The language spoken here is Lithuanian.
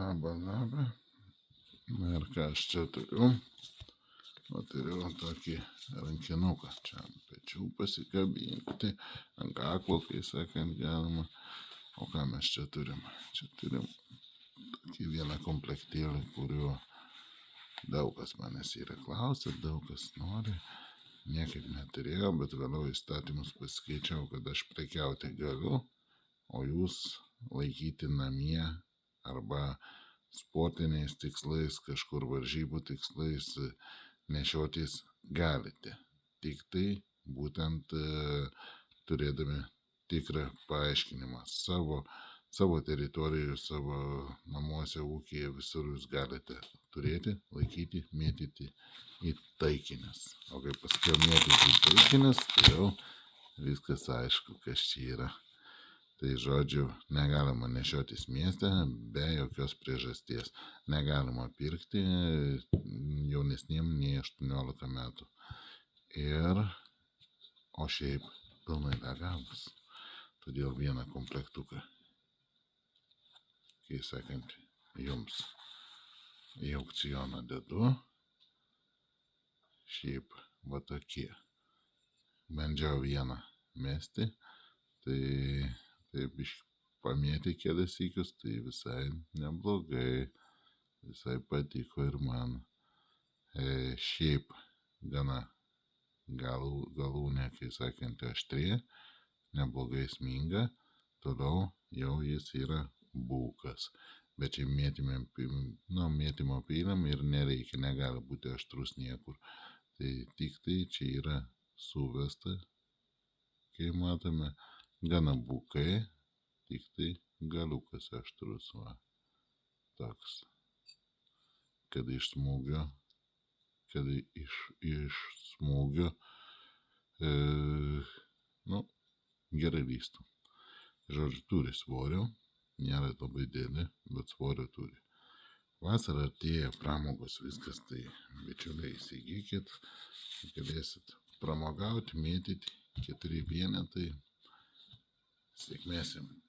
Labą. Ir ką aš čia turiu? Turiu tokį rankinuką. Čia ant pečių pasikabinti, ant kaklo, kai sakant, galima. O ką mes čia turim? Čia turim tokį vieną komplektėlį, kuriuo daug kas manęs yra klausę, daug kas nori. Niekaip neturėjau, bet vėliau įstatymus paskaičiau, kad aš prekiauti galiu, o jūs laikyti namie arba sportiniais tikslais, kažkur varžybų tikslais nešiotis galite. Tik tai būtent turėdami tikrą paaiškinimą savo teritorijoje, savo namuose, ūkyje, visur jūs galite turėti, laikyti, mėtyti į taikinius. O kai paskui mėtyti į taikinius, tai jau viskas aišku, kas čia yra. Tai žodžiu, negalima nešiotis mieste be jokios priežasties. Negalima pirkti jaunesniem nei 18 metų. O šiaip pilnai legalus. Todėl vieną komplektuką, kai sakant, jums į aukcioną dedu. Šiaip va tokie. Bandžiau vieną mesti, tai taip pamėti kelias sykius, tai visai neblogai, visai patiko ir man. Šiaip gana galūnė, kai sakant, aštri, neblogai sminga, toliau jau jis yra bukas. Bet čia mėtymo peiliam ir nereikia, negali būti aštrus niekur. Tai tik tai čia yra suvesta, kai matome, gana bukai, tik tai galiukas aštrus, va, toks, kad iš smūgio, gerai lystų. Žodžiu, turi svorio, nėra labai dėlė, bet svorio turi. Vasara artėja, pramogos, viskas, tai bičiuliai įsigykit, galėsit pramogauti, mėtyti, 4 vienetai. Sėkmės jums.